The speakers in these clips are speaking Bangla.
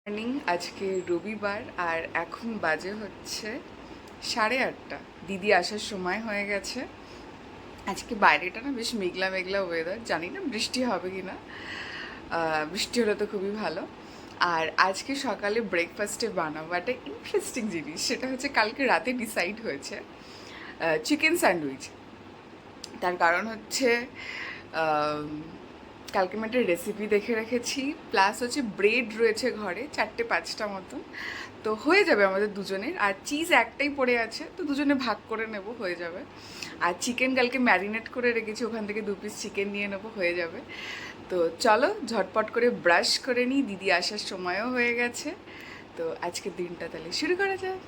মর্নিং। আজকে রবিবার আর এখন বাজে হচ্ছে 8:30। দিদি আসার সময় হয়ে গেছে। আজকে বাইরেটা না বেশ মেঘলা মেঘলা ওয়েদার, জানি না বৃষ্টি হবে কি না। বৃষ্টি হলে তো খুবই ভালো। আর আজকে সকালে ব্রেকফাস্টে বানাবো একটা ইন্টারেস্টিং জিনিস, সেটা হচ্ছে কালকে রাতে ডিসাইড হয়েছে চিকেন স্যান্ডউইচ। তার কারণ হচ্ছে কালকে আমি একটা রেসিপি দেখে রেখেছি, প্লাস হচ্ছে ব্রেড রয়েছে ঘরে 4-5টা মতন, তো হয়ে যাবে আমাদের দুজনের। আর চিজ একটাই পড়ে আছে, তো দুজনে ভাগ করে নেব, হয়ে যাবে। আর চিকেন কালকে ম্যারিনেট করে রেখেছি, ওখান থেকে 2 পিস চিকেন নিয়ে নেবো, হয়ে যাবে। তো চলো ঝটপট করে ব্রাশ করে নিই, দিদি আসার সময়ও হয়ে গেছে। তো আজকের দিনটা তাহলে শুরু করা যাক।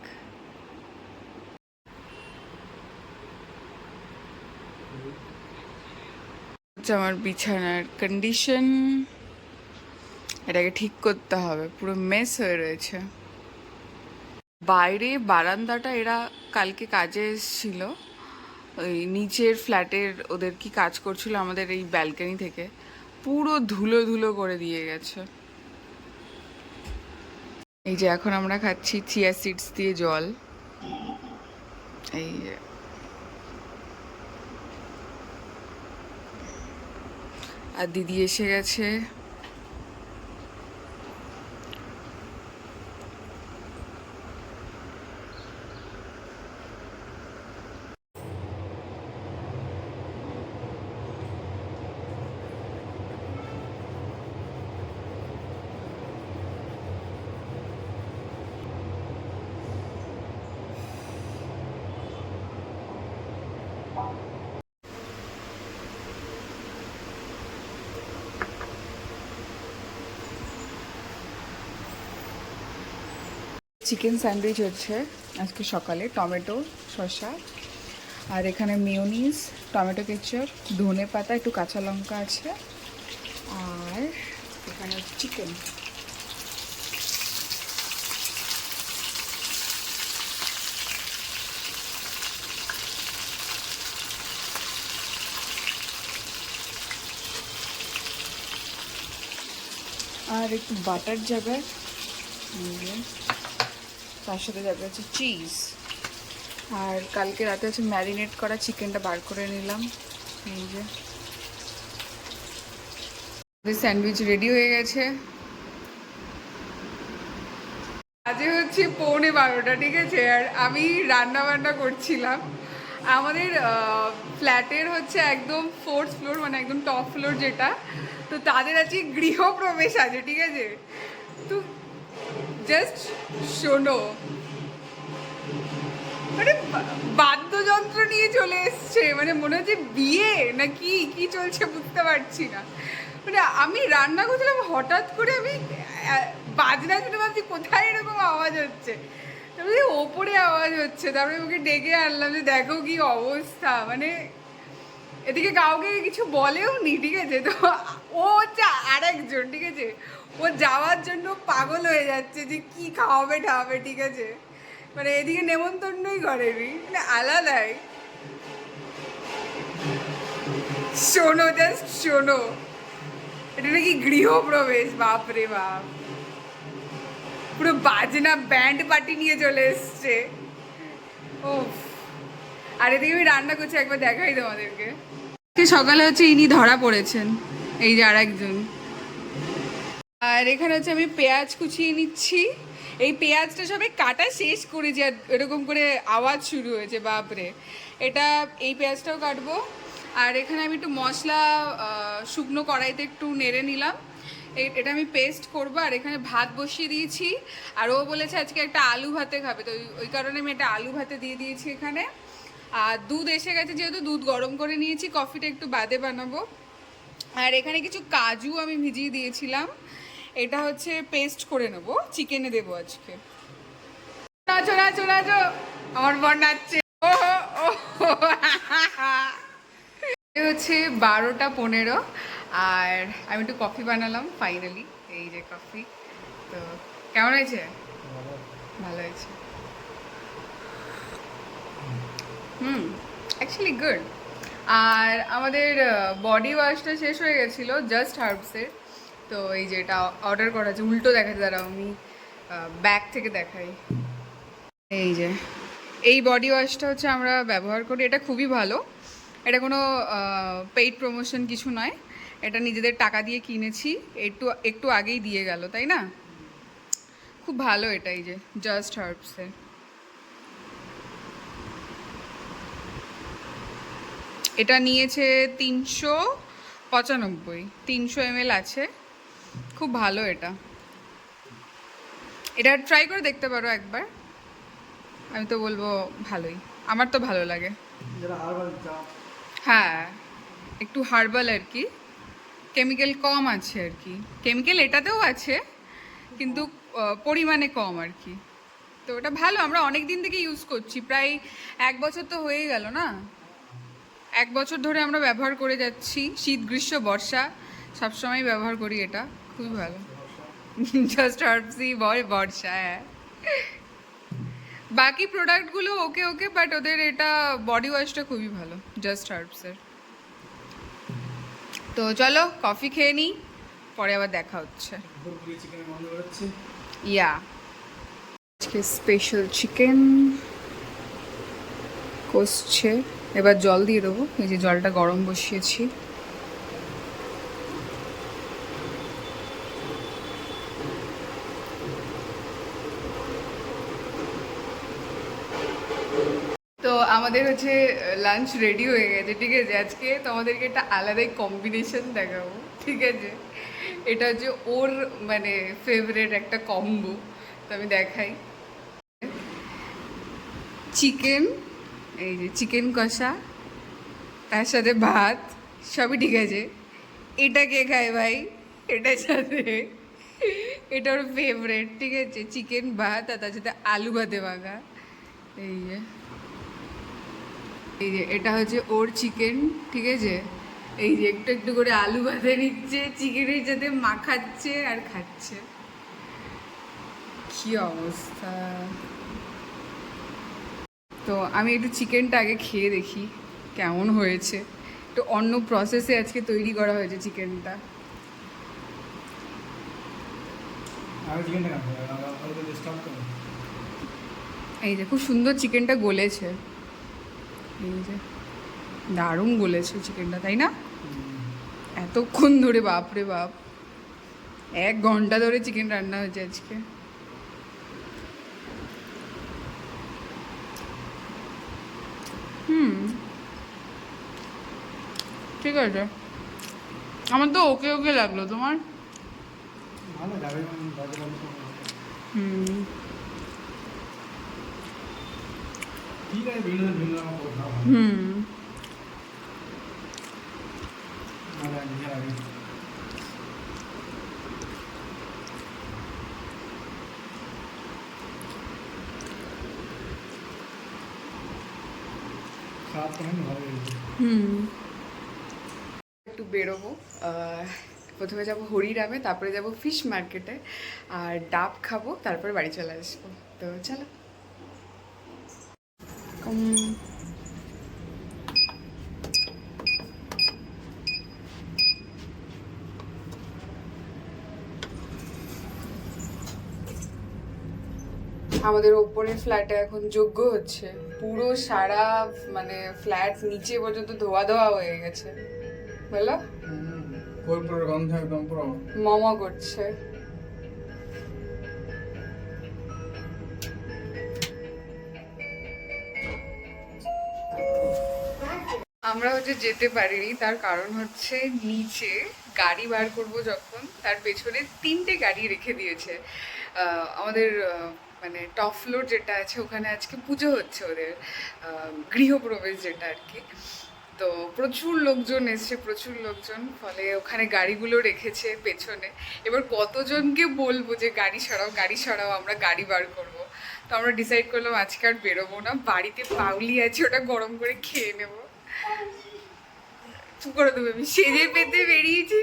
আমার বিছানার কন্ডিশন, এটাকে ঠিক করতে হবে, পুরো মেস হয়ে রয়েছে। বাইরে বারান্দাটা এরা কালকে কাজে এসেছিল, ওই নিচের ফ্ল্যাটের ওদের কি কাজ করছিল আমাদের এই ব্যালকনি থেকে, পুরো ধুলো ধুলো করে দিয়ে গেছে। এই যে এখন আমরা খাচ্ছি চিয়া সিডস দিয়ে জল, এই যে। আর দিদি এসে গেছে। চিকেন স্যান্ডউইচ হচ্ছে আজকে সকালে, টমেটো, শসা, আর এখানে মেয়োনিজ, টমেটো কেচাপ, ধনে পাতা, একটু কাঁচা লঙ্কা আছে, আর এখানে চিকেন। আর একটু বাটার যাবে, তার সাথে যাবে হচ্ছে চিজ। আর কালকে রাতে হচ্ছে ম্যারিনেট করা চিকেনটা বার করে নিলাম, এই যে। স্যান্ডউইচ রেডি হয়ে গেছে। আজকে হচ্ছে 11:45, ঠিক আছে। আর আমি রান্না বান্না করছিলাম। আমাদের ফ্ল্যাটের হচ্ছে একদম 4th ফ্লোর, মানে একদম টপ ফ্লোর যেটা, তো তাদের আজকে গৃহপ্রবেশ আছে, ঠিক আছে। তো জাস্ট শোনো, মানে বাদ্যযন্ত্র নিয়ে চলে এসছে, মানে মনে হচ্ছে বিয়ে না কি কি চলছে বুঝতে পারছি না। মানে আমি রান্না করছিলাম, হঠাৎ করে আমি বাজনা শুনে ভাবছি কোথায় এরকম আওয়াজ হচ্ছে, তারপরে ওপরে আওয়াজ হচ্ছে, তারপরে ওকে ডেকে আনলাম যে দেখো কি অবস্থা। মানে এদিকে কাউকে কিছু বলেও নি, ঠিক আছে। তো ও হচ্ছে আরেকজন, ঠিক আছে, ও যাওয়ার জন্য পাগল হয়ে যাচ্ছে যে কি খাওয়াবে ঠাওয়াবে, ঠিক আছে। মানে এদিকে নেমন্তন্নই করেনি, মানে আলাদাই। শোনো, জাস্ট শোনো, এটা নাকি গৃহপ্রবেশ, বাপরে বাপ, পুরো বাজনা ব্যান্ড পার্টি নিয়ে চলে এসছে। ও, আর এদিকে আমি রান্না করছি, একবার দেখাই তোমাদেরকে। সকালে হচ্ছে ইনি ধরা পড়েছেন, এই যে আর একজন। আর এখানে হচ্ছে আমি পেঁয়াজ কুচিয়ে নিচ্ছি। এই পেঁয়াজটা সবে কাটা শেষ করেছি, আর এরকম করে আওয়াজ শুরু হয়েছে, বাপরে। এটা, এই পেঁয়াজটাও কাটবো। আর এখানে আমি একটু মশলা শুকনো কড়াইতে একটু নেড়ে নিলাম, এটা আমি পেস্ট করবো। আর এখানে ভাত বসিয়ে দিয়েছি, আর ও বলেছে আজকে একটা আলু ভাতে খাবে, তো ওই কারণে আমি একটা আলু ভাতে দিয়ে দিয়েছি এখানে। আর দুধ এসে গেছে, যেহেতু দুধ গরম করে নিয়েছি, কফিটা একটু বাদে বানাবো। আর এখানে কিছু কাজু আমি ভিজিয়ে দিয়েছিলাম, এটা হচ্ছে পেস্ট করে নেবো, চিকেনে দেবো আজকে। নাচো নাচো নাচো, আমার বর নাচছে। ও হচ্ছে 12টা 15, আর আমি একটু কফি বানালাম ফাইনালি, এই যে কফি। তো কেমন হয়েছে? ভালো হয়েছে। Actually good. আর আমাদের বডি ওয়াশটা শেষ হয়ে গেছিলো, জাস্ট হার্বসের, তো এই যে এটা অর্ডার করা আছে, উল্টো দেখাচ্ছে, দাঁড়াও আমি ব্যাক থেকে দেখাই। এই যে এই বডি ওয়াশটা হচ্ছে আমরা ব্যবহার করি, এটা খুবই ভালো। এটা কোনো পেইড প্রমোশন কিছু নয়, এটা নিজেদের টাকা দিয়ে কিনেছি, একটু একটু আগেই দিয়ে গেল, তাই না? খুব ভালো এটা, এই যে জাস্ট হার্বসের। এটা নিয়েছে 395, 300 ml আছে, খুব ভালো এটা। এটা ট্রাই করে দেখতে পারো একবার, আমি তো বলবো ভালোই, আমার তো ভালো লাগে। হ্যাঁ, একটু হার্বাল আর কি, কেমিক্যাল কম আছে আর কি, কেমিক্যাল এটাতেও আছে কিন্তু পরিমাণে কম আর কি। তো ওটা ভালো, আমরা অনেক দিন থেকে ইউজ করছি, প্রায় 1 বছর তো হয়ে গেল না, 1 বছর ধরে আমরা ব্যবহার করে যাচ্ছি, শীত গ্রীষ্ম বর্ষা সবসময় ব্যবহার করি এটা, খুবই ভালো। জাস্ট হার্বসই বর্ষা, হ্যাঁ। বাকি প্রোডাক্টগুলো ওকে ওকে, বাট ওদের এটা বডি ওয়াশটা খুবই ভালো জাস্ট হার্বসের। তো চলো কফি খেয়ে নিই, পরে আবার দেখা হচ্ছে। ইয়া, আজকে স্পেশাল চিকেন কষছে, এবার জল দিয়ে দেবো, এই যে জলটা গরম বসিয়েছি। তো আমাদের হচ্ছে লাঞ্চ রেডি হয়ে গেছে, ঠিক আছে। আজকে তোমাদেরকে একটা আলাদাই কম্বিনেশন দেখাবো, ঠিক আছে। এটা হচ্ছে ওর মানে ফেভারেট একটা কম্বো, তো আমি দেখাই। চিকেন, এই যে চিকেন কষা, তার সাথে ভাত, সবই ঠিক আছে। এটা কে খায় ভাই, এটার সাথে, এটা ওর ফেভারেট, ঠিক আছে। চিকেন ভাত আর তার সাথে আলু ভাতে মাখা, এই যে এই যে এটা হচ্ছে ওর চিকেন, ঠিক আছে। এই যে একটু একটু করে আলু ভাতে নিচ্ছে, চিকেনের সাথে মাখাচ্ছে আর খাচ্ছে, কি অবস্থা। তো আমি একটু চিকেনটা আগে খেয়ে দেখি কেমন হয়েছে, একটু অন্য প্রসেসে আজকে তৈরি করা হয়েছে চিকেনটা। এই যে খুব সুন্দর চিকেনটা গলেছে, এই যে দারুণ গলেছে চিকেনটা, তাই না? এতক্ষণ ধরে, বাপরে বাপ, 1 ঘন্টা ধরে চিকেন রান্না হয়েছে আজকে। ঠিক আছে, আমার তো ওকে ওকে লাগলো, তোমার? হুম, হুম। হুম, একটু বেরোবো, প্রথমে যাব হরিরামে, তারপরে যাব ফিশ মার্কেটে, আর ডাব খাবো, তারপরে বাড়ি চলে আসবো। তো চলো। আমাদের ওপরের ফ্ল্যাটে এখন যজ্ঞ হচ্ছে, পুরো সারা মানে ফ্ল্যাট নিচে পর্যন্ত ধোয়া ধোয়া হয়ে গেছে, বলো। কর্পূরের গন্ধ একদম পুরো মমা করছে। আমরা হচ্ছে যেতে পারিনি, তার কারণ হচ্ছে নিচে গাড়ি বার করব যখন, তার পেছনে 3টে গাড়ি রেখে দিয়েছে। আমাদের মানে টপ ফ্লোর যেটা আছে ওখানে আজকে পুজো হচ্ছে ওদের, গৃহপ্রবেশ যেটা আর কি। তো প্রচুর লোকজন এসছে, প্রচুর লোকজন, ফলে ওখানে গাড়িগুলো রেখেছে পেছনে। এবার কতজনকে বলবো যে গাড়ি সরাও গাড়ি সরাও, আমরা গাড়ি বার করব। তো আমরা ডিসাইড করলাম আজকে আর বেরোবো না, বাড়িতে পাউলি আছে ওটা গরম করে খেয়ে নেবো। চুপ করে দেবে, আমি সেজে পেতে বেরিয়েছি,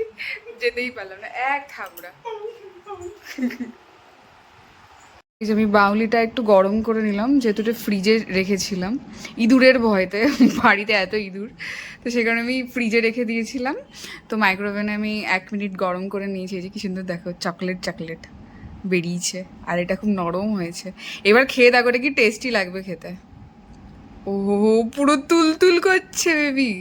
যেতেই পারলাম না, এক থামড়া। এই যে আমি বাউলিটা একটু গরম করে নিলাম, যেহেতু এটা ফ্রিজে রেখেছিলাম ইঁদুরের ভয়তে, বাড়িতে এত ইঁদুর, তো সে কারণে আমি ফ্রিজে রেখে দিয়েছিলাম। তো মাইক্রোওভেনে আমি 1 মিনিট গরম করে নিয়েছি। এই যে কি সুন্দর দেখো, চকলেট চকলেট বেরিয়েছে, আর এটা খুব নরম হয়েছে। এবার খেয়ে দেখো এটা কি টেস্টি লাগবে খেতে। ও পুরো তুল করছে বেবি।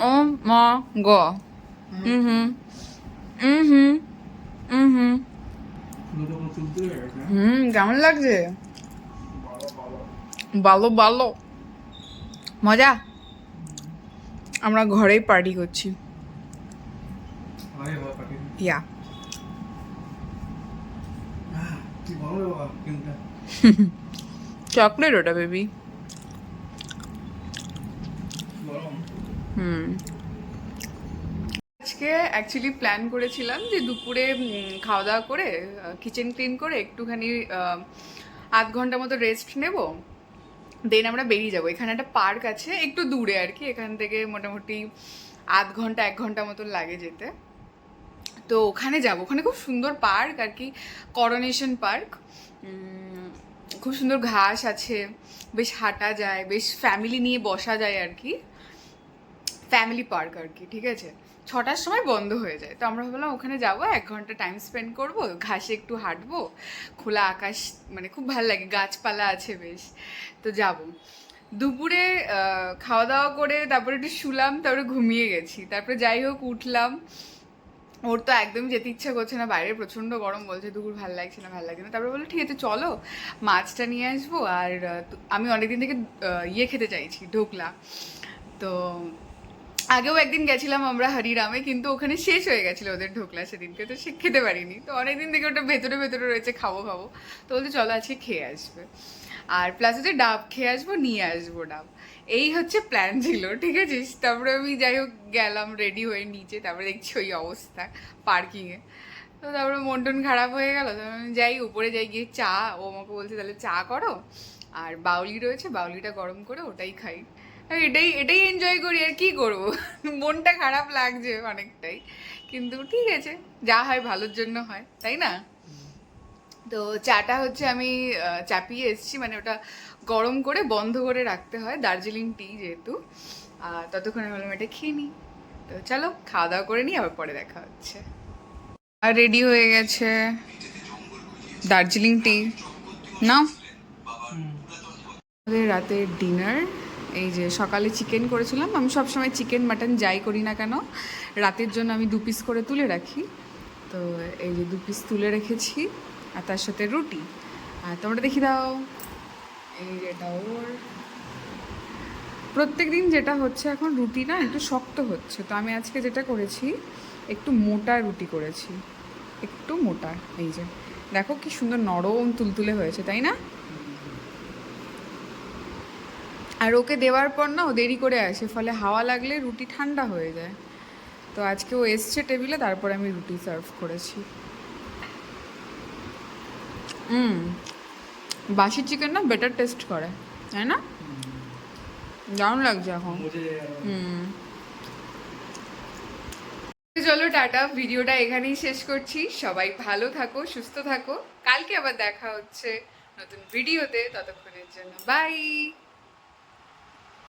ও মা গো। হুম হুম হুম হুম হুম কেমন লাগছে? ভালো ভালো, মজা। আমরা ঘরেই পার্টি করছি। ইয়া চকলেট ওটা বেবি। হুম আজকে অ্যাকচুয়ালি প্ল্যান করেছিলাম যে দুপুরে খাওয়া দাওয়া করে কিচেন ক্লিন করে একটুখানি 8 ঘন্টা মতো রেস্ট নেব, দেন আমরা বেরিয়ে যাবো। এখানে একটা পার্ক আছে একটু দূরে আর কি, এখান থেকে মোটামুটি 8 ঘন্টা 1 ঘন্টা মতন লাগে যেতে। তো ওখানে যাব, ওখানে খুব সুন্দর পার্ক আর কি, করোনেশন পার্ক। খুব সুন্দর ঘাস আছে, বেশ হাঁটা যায়, বেশ ফ্যামিলি নিয়ে বসা যায় আর কি, ফ্যামিলি পার্ক আর কি, ঠিক আছে। 6টার সময় বন্ধ হয়ে যায়, তো আমরা ভাবলাম ওখানে যাবো, 1 ঘন্টা টাইম স্পেন্ড করবো, ঘাসে একটু হাঁটবো, খোলা আকাশ, মানে খুব ভালো লাগে, গাছপালা আছে বেশ। তো যাব দুপুরে খাওয়া দাওয়া করে তারপরে একটু শুলাম, তারপরে ঘুমিয়ে গেছি, তারপরে যাই হোক উঠলাম। ওর তো একদমই যেতে ইচ্ছা করছে না, বাইরে প্রচণ্ড গরম, বলছে দুপুর ভালো লাগছে না ভালো লাগছে না। তারপরে বললো ঠিক আছে চলো মাছটা নিয়ে আসবো, আর আমি অনেকদিন থেকে ইয়ে খেতে চাইছি, ঢোকলা। তো আগেও একদিন গেছিলাম আমরা হরিরামে, কিন্তু ওখানে শেষ হয়ে গেছিলো ওদের ঢোকলা সেদিনকে, তো সে খেতে পারিনি। তো অনেকদিন থেকে ওটা ভেতরে ভেতরে রয়েছে, খাবো খাবো, তো বলতে চলো আজকে খেয়ে আসবে। আর প্লাস হচ্ছে ডাব খেয়ে আসবো, নিয়ে আসবো ডাব, এই হচ্ছে প্ল্যান ছিল, ঠিক আছে। তারপরে আমি যাই হোক গেলাম রেডি হয়ে নিচে, তারপরে দেখছি ওই অবস্থা পার্কিংয়ে। তো তারপরে মন টন খারাপ হয়ে গেল, তো আমি যাই উপরে যাই, গিয়ে চা, ও আমাকে বলছে তাহলে চা করো, আর বাউলি রয়েছে বাউলিটা গরম করে ওটাই খাই। এটাই এটাই এনজয় করি, আর কি করবো। মনটা খারাপ লাগছে অনেকটাই, কিন্তু ঠিক আছে, যা হয় ভালোর জন্য হয়, তাই না? তো চাটা হচ্ছে আমি চাপিয়ে এসেছি, মানে ওটা গরম করে বন্ধ করে রাখতে হয়, দার্জিলিং টি যেহেতু। ততক্ষণে বললাম এটা খেয়ে নিই। তো চলো খাওয়া দাওয়া করে নিই, আবার পরে দেখা হচ্ছে। আর রেডি হয়ে গেছে দার্জিলিং টি, না আমাদের রাতের ডিনার। এই যে সকালে চিকেন করেছিলাম, আমি সবসময় চিকেন মাটন যাই করি না কেন রাতের জন্য আমি 2 পিস করে তুলে রাখি। তো এই যে 2 পিস তুলে রেখেছি, আর তার সাথে রুটি। আর তোমরা দেখি দাও, এই যেটা ওর প্রত্যেক দিন যেটা হচ্ছে, এখন রুটি না একটু শক্ত হচ্ছে, তো আমি আজকে যেটা করেছি একটু মোটা রুটি করেছি, একটু মোটা। এই যে দেখো কি সুন্দর নরম তুলতুলে হয়েছে, তাই না? আর ওকে দেওয়ার পর না ও দেরি করে আসে, ফলে হাওয়া লাগলে রুটি ঠান্ডা হয়ে যায়। তো আজকে ও এসছে টেবিলে, তারপর আমি রুটি সার্ভ করেছি। বাসি চিকেন না বেটার টেস্ট করে, তাই না? দারুণ লাগছে এখন। চলো টাটা, ভিডিওটা এখানেই শেষ করছি। সবাই ভালো থাকো, সুস্থ থাকো, কালকে আবার দেখা হচ্ছে নতুন ভিডিওতে, ততক্ষণের জন্য বাই।